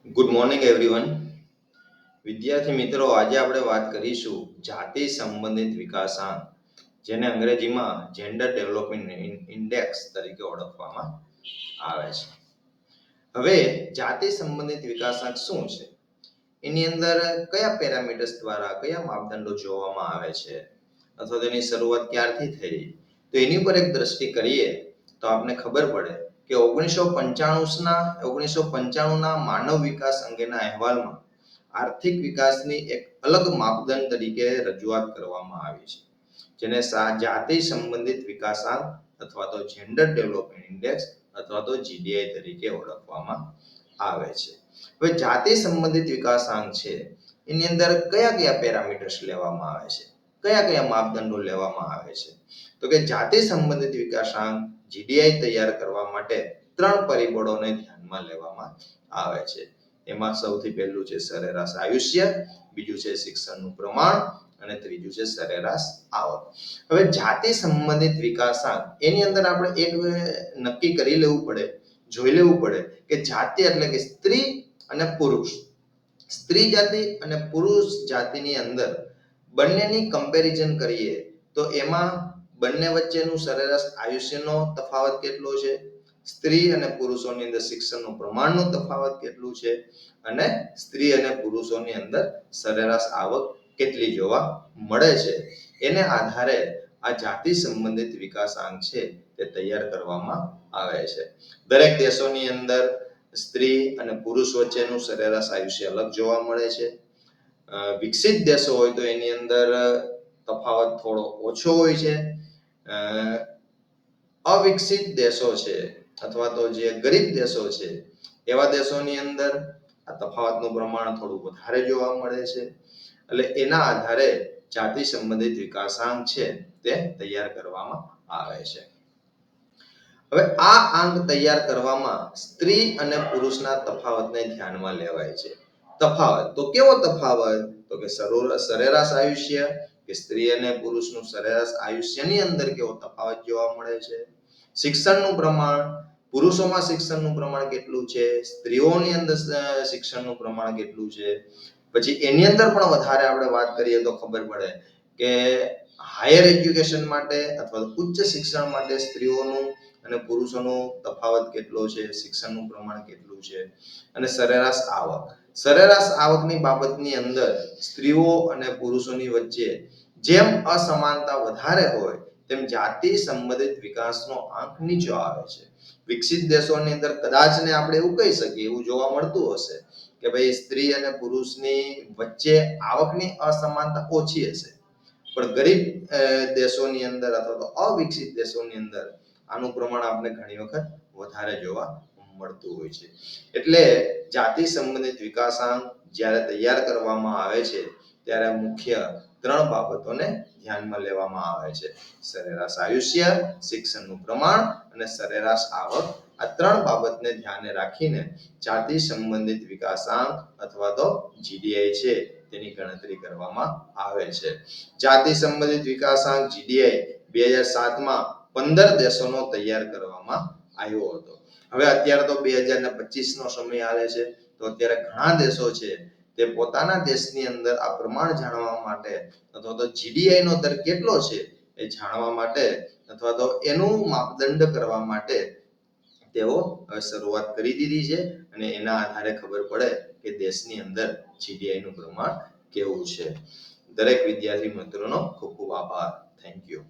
Good morning everyone. વિદ્યાર્થી મિત્રો, આજે આપણે વાત કરીશું જાતિ સંબંધિત વિકાસાંક, જેને અંગ્રેજીમાં જેન્ડર ડેવલપમેન્ટ ઇન્ડેક્સ તરીકે ઓળખવામાં આવે છે. હવે જાતિ સંબંધિત વિકાસાંક શું છે, એની અંદર કયા પેરામીટર્સ દ્વારા કયા માપદંડો જોવામાં આવે છે અથવા તેની શરૂઆત ક્યારથી થઈ, તો એની પર એક દ્રષ્ટિ કરીએ તો આપને ખબર પડે કે 1995ના માનવ વિકાસ અંગેના અહેવાલમાં આર્થિક વિકાસની એક અલગ માપદંડ તરીકે રજૂઆત કરવામાં આવી છે, જેને જાતિ સંબંધિત વિકાસાંક અથવા તો જેન્ડર ડેવલપમેન્ટ ઇન્ડેક્સ અથવા તો જીડીઆઈ તરીકે ઓળખવામાં આવે છે. હવે જાતિ સંબંધિત વિકાસાંક છે, એની અંદર કયા કયા પેરામીટર્સ લેવામાં આવે છે, કયા કયા માપદંડો લેવામાં આવે છે, તો કે જાતિ સંબંધિત વિકાસાંક જીડીઆઈ તૈયાર કરવા માટે 3 પરિબળોને ધ્યાનમાં લેવામાં આવે છે. એમાં સૌથી પહેલું છે સરેરાશ આયુષ્ય, બીજું છે શિક્ષણનું પ્રમાણ અને ત્રીજું છે સરેરાશ આવક. હવે જાતિ સંબંધિત વિકાસાંક એની અંદર આપણે એક નક્કી કરી લેવું પડે, જોઈ લેવું પડે કે જાતિ એટલે કે સ્ત્રી અને પુરુષ. સ્ત્રી જાતિ અને પુરુષ જાતિની અંદર બંનેની કમ્પેરિઝન કરીએ તો એમાં બંને વચ્ચેનું સરેરાશ આયુષ્યનો તફાવત કેટલો છે, સ્ત્રી અને પુરુષોની અંદર શિક્ષણનું પ્રમાણનું તફાવત કેટલું છે, અને સ્ત્રી અને પુરુષોની અંદર સરેરાશ આવક કેટલી જોવા મળે છે, એને આધારે આ જાતિ સંબંધિત વિકાસાંક છે તે તૈયાર કરવામાં આવે છે. દરેક દેશોની અંદર સ્ત્રી અને પુરુષ વચ્ચેનું સરેરાશ આયુષ્ય અલગ જોવા મળે છે. વિકસિત દેશો હોય તો એની અંદર તફાવત થોડો ઓછો હોય છે. અવિકસિત દેશો છે અથવા તો જે ગરીબ દેશો છે એવા દેશોની અંદર આ તફાવતનું પ્રમાણ થોડું વધારે જોવા મળે છે. એટલે એના આધારે જાતિ સંબંધિત વિકાસાંક છે તે તૈયાર કરવામાં આવે છે. હવે આ આંક તૈયાર કરવામાં સ્ત્રી અને પુરુષના તફાવતને ધ્યાનમાં લેવાય છે. તફાવત તો કેવો તફાવત, તો કે સરેરાશ આયુષ્ય કે સ્ત્રી અને પુરુષનું સરેરાશ આયુષ્યની અંદર કેવો તફાવત જોવા મળે છે. શિક્ષણનું પ્રમાણ, પુરુષોમાં શિક્ષણનું પ્રમાણ કેટલું છે, સ્ત્રીઓની અંદર શિક્ષણનું પ્રમાણ કેટલું છે. પછી એની અંદર પણ વધારે આપણે વાત કરીએ તો ખબર પડે કે હાયર એજ્યુકેશન માટે અથવા ઉચ્ચ શિક્ષણ માટે સ્ત્રીઓનું અને પુરુષોનો તફાવત કેટલો છે, શિક્ષણનું પ્રમાણ કેટલું છે. અને સરેરાશ આવકની બાબતની અંદર સ્ત્રીઓ અને પુરુષોની વચ્ચે જેમ અસમાનતા વધારે હોય તેમ જાતિ સંબંધિત વિકાસનો આંક નીચો આવે છે. વિકસિત દેશોની અંદર કદાચ ને આપણે એવું કહી શકીએ, એવું જોવા મળતું હશે કે ભાઈ સ્ત્રી અને પુરુષની વચ્ચે આવકની અસમાનતા ઓછી હશે, પણ ગરીબ દેશોની અંદર અથવા તો અવિકસિત દેશોની અંદર આનું પ્રમાણ આપણે ઘણી વખત વધારે જોવા મળતું હોય છે. એટલે જાતિ સંબંધિત વિકાસાંક જ્યારે તૈયાર કરવામાં આવે છે ત્યારે મુખ્ય 3 બાબતોને ધ્યાનમાં લેવામાં આવે છે: સરેરાશ આયુષ્ય, શિક્ષણનું પ્રમાણ અને સરેરાશ આવક. આ 3 બાબતને ધ્યાને રાખીને જાતિ સંબંધિત વિકાસાંક અથવા તો જીડીઆઈ છે તેની ગણતરી કરવામાં આવે છે. જાતિ સંબંધિત વિકાસાંક જીડીઆઈ 2007માં 15 દેશોનો તૈયાર કરવામાં આવ્યો હતો. હવે અત્યારે તો 2025નો સમય આવે છે, તો અત્યારે ઘણા દેશો છે તે પોતાના દેશની અંદર આ પ્રમાણ જાણવા માટે અથવા તો જીડીઆઈ નો દર કેટલો છે એ જાણવા માટે અથવા તો એનું માપદંડ કરવા માટે તેઓ શરૂઆત કરી દીધી છે, અને એના આધારે ખબર પડે કે દેશની અંદર જીડીઆઈ નું પ્રમાણ કેવું છે. દરેક વિદ્યાર્થી મિત્રોનો ખૂબ ખૂબ આભાર. Thank you.